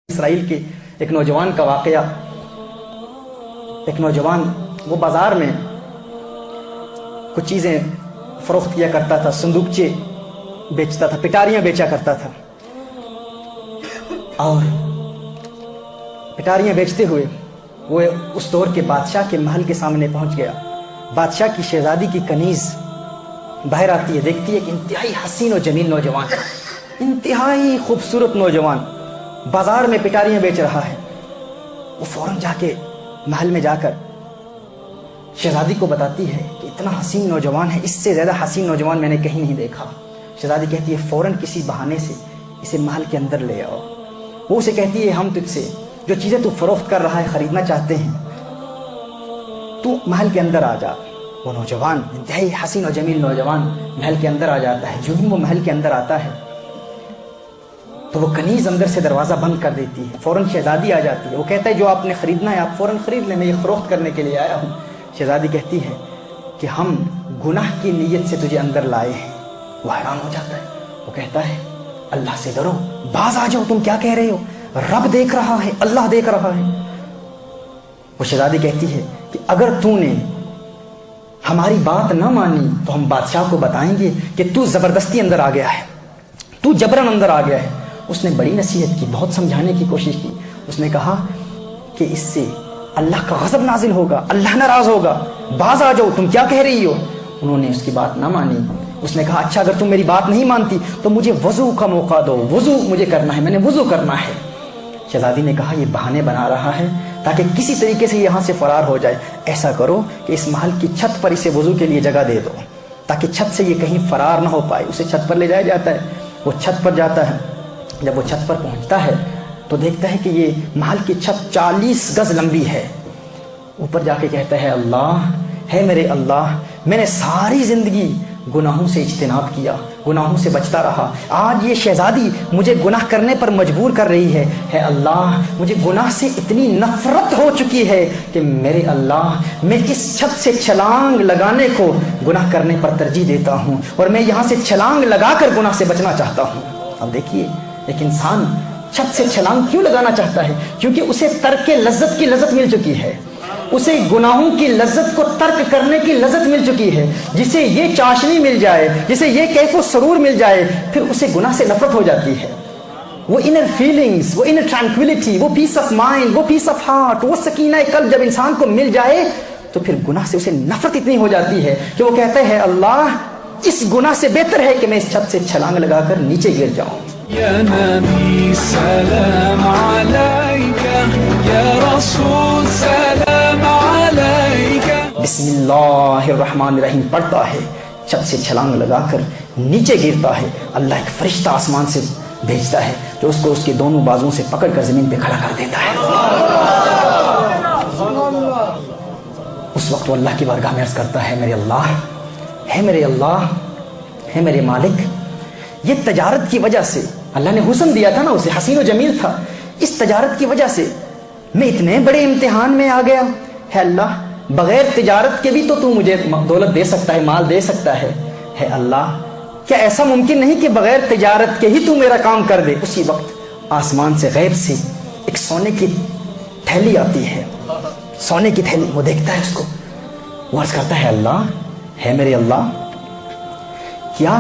اسرائیل کے ایک نوجوان کا واقعہ۔ ایک نوجوان وہ بازار میں کچھ چیزیں فروخت کیا کرتا تھا، صندوقچے بیچتا تھا، پٹاریاں بیچا کرتا تھا، اور پٹاریاں بیچتے ہوئے وہ اس دور کے بادشاہ کے محل کے سامنے پہنچ گیا۔ بادشاہ کی شہزادی کی کنیز باہر آتی ہے، دیکھتی ہے کہ انتہائی حسین و جمیل نوجوان، انتہائی خوبصورت نوجوان بازار میں پٹاریاں بیچ رہا ہے۔ وہ فوراً جا کے محل میں جا کر شہزادی کو بتاتی ہے کہ اتنا حسین نوجوان ہے، اس سے زیادہ حسین نوجوان میں نے کہیں نہیں دیکھا۔ شہزادی کہتی ہے فوراً کسی بہانے سے اسے محل کے اندر لے آؤ۔ وہ اسے کہتی ہے ہم تجھ سے جو چیزیں تو فروخت کر رہا ہے خریدنا چاہتے ہیں، تو محل کے اندر آ جا۔ وہ نوجوان انتہائی حسین و جمیل نوجوان محل کے اندر آ جاتا ہے۔ جو ہی وہ محل کے اندر آتا ہے تو وہ کنیز اندر سے دروازہ بند کر دیتی ہے۔ فوراً شہزادی آ جاتی ہے۔ وہ کہتا ہے جو آپ نے خریدنا ہے آپ فوراً خرید لیں، میں یہ فروخت کرنے کے لیے آیا ہوں۔ شہزادی کہتی ہے کہ ہم گناہ کی نیت سے تجھے اندر لائے ہیں۔ وہ حیران ہو جاتا ہے۔ وہ کہتا ہے اللہ سے ڈرو، باز آ جاؤ، تم کیا کہہ رہے ہو؟ رب دیکھ رہا ہے، اللہ دیکھ رہا ہے۔ وہ شہزادی کہتی ہے کہ اگر تو نے ہماری بات نہ مانی تو ہم بادشاہ کو بتائیں گے کہ تو زبردستی اندر آ گیا ہے، تو جبرن اندر آ گیا ہے۔ اس نے بڑی نصیحت کی، بہت سمجھانے کی کوشش کی۔ اس نے کہا کہ اس سے اللہ کا غضب نازل ہوگا، اللہ ناراض ہوگا، باز آ جاؤ، تم کیا کہہ رہی ہو؟ انہوں نے اس کی بات نہ مانی۔ اس نے کہا اچھا اگر تم میری بات نہیں مانتی تو مجھے وضو کا موقع دو، وضو مجھے کرنا ہے، میں نے وضو کرنا ہے۔ شہزادی نے کہا یہ بہانے بنا رہا ہے تاکہ کسی طریقے سے یہاں سے فرار ہو جائے۔ ایسا کرو کہ اس محل کی چھت پر اسے وضو کے لیے جگہ دے دو تاکہ چھت سے یہ کہیں فرار نہ ہو پائے۔ اسے چھت پر لے جایا جاتا ہے۔ وہ چھت پر جاتا ہے۔ جب وہ چھت پر پہنچتا ہے تو دیکھتا ہے کہ یہ محل کی چھت 40 گز لمبی ہے۔ اوپر جا کے کہتا ہے اللہ ہے میرے اللہ، میں نے ساری زندگی گناہوں سے اجتناب کیا، گناہوں سے بچتا رہا۔ آج یہ شہزادی مجھے گناہ کرنے پر مجبور کر رہی ہے۔ ہے اللہ مجھے گناہ سے اتنی نفرت ہو چکی ہے کہ میرے اللہ میں اس چھت سے چھلانگ لگانے کو گناہ کرنے پر ترجیح دیتا ہوں، اور میں یہاں سے چھلانگ لگا کر گناہ سے بچنا چاہتا ہوں۔ اب دیکھیے ایک انسان چھت سے چھلانگ کیوں لگانا چاہتا ہے؟ کیونکہ اسے ترک لذت کی لذت مل چکی ہے، اسے گناہوں کی لذت کو ترک کرنے کی لذت مل چکی ہے۔ جسے یہ چاشنی مل جائے، جسے یہ کیف و سرور مل جائے، پھر اسے گناہ سے نفرت ہو جاتی ہے۔ وہ انر فیلنگز، وہ انر ٹرانکویلٹی، وہ پیس آف مائنڈ، وہ پیس آف ہارٹ، وہ سکینہ قلب جب انسان کو مل جائے تو پھر گناہ سے اسے نفرت اتنی ہو جاتی ہے کہ وہ کہتا ہے اللہ اس گناہ سے بہتر ہے کہ میں اس چھت سے چھلانگ لگا کر نیچے گر جاؤں۔ یا نبی سلام علیکہ، یا رسول سلام علیکہ۔ بسم اللہ الرحمن الرحیم پڑھتا ہے، چھت سے چھلانگ لگا کر نیچے گرتا ہے۔ اللہ ایک فرشتہ آسمان سے بھیجتا ہے جو اس کو اس کے دونوں بازوں سے پکڑ کر زمین پہ کھڑا کر دیتا ہے۔ اس وقت وہ اللہ کی بارگاہ میں عرض کرتا ہے میرے اللہ، ہے میرے اللہ، ہے میرے مالک، یہ تجارت کی وجہ سے اللہ نے حسن دیا تھا نا، اسے حسین و جمیل تھا، اس تجارت کی وجہ سے میں اتنے بڑے امتحان میں آ گیا۔ ہے اللہ بغیر تجارت کے بھی تو مجھے دولت دے سکتا ہے، مال دے سکتا ہے۔ ہے اللہ کیا ایسا ممکن نہیں کہ بغیر تجارت کے ہی تو میرا کام کر دے؟ اسی وقت آسمان سے غیب سے ایک سونے کی تھیلی آتی ہے، سونے کی تھیلی۔ وہ دیکھتا ہے اس کو، وہ عرض کرتا ہے اللہ، ہے میرے اللہ، کیا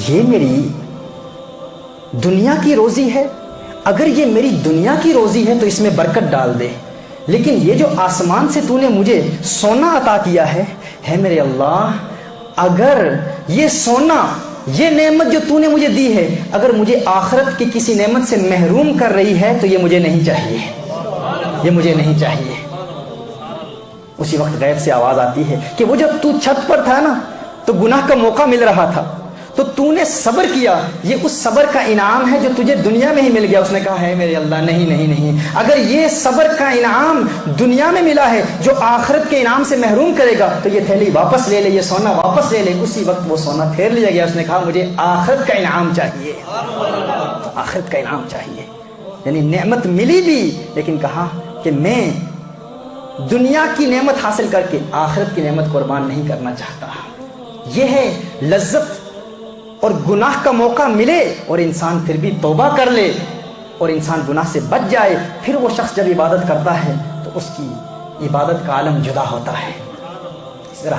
یہ میری دنیا کی روزی ہے؟ اگر یہ میری دنیا کی روزی ہے تو اس میں برکت ڈال دے، لیکن یہ جو آسمان سے تو نے مجھے سونا عطا کیا ہے میرے اللہ، اگر یہ سونا، یہ نعمت جو تو نے مجھے دی ہے، اگر مجھے آخرت کی کسی نعمت سے محروم کر رہی ہے تو یہ مجھے نہیں چاہیے، یہ مجھے نہیں چاہیے۔ اسی وقت غیب سے آواز آتی ہے کہ وہ جب تو چھت پر تھا نا تو گناہ کا موقع مل رہا تھا تو تو نے صبر کیا، یہ اس صبر کا انعام ہے جو تجھے دنیا میں ہی مل گیا۔ اس نے کہا ہے میرے اللہ نہیں نہیں نہیں، اگر یہ صبر کا انعام دنیا میں ملا ہے جو آخرت کے انعام سے محروم کرے گا تو یہ تھیلی واپس لے لے، یہ سونا واپس لے لے۔ اسی وقت وہ سونا پھیر لیا گیا۔ اس نے کہا مجھے آخرت کا انعام چاہیے، آخرت کا انعام چاہیے۔ یعنی نعمت ملی بھی لیکن کہا کہ میں دنیا کی نعمت حاصل کر کے آخرت کی نعمت قربان نہیں کرنا چاہتا۔ یہ ہے لذت، اور گناہ کا موقع ملے اور انسان پھر بھی توبہ کر لے اور انسان گناہ سے بچ جائے، پھر وہ شخص جب عبادت کرتا ہے تو اس کی عبادت کا عالم جدا ہوتا ہے۔ اس طرح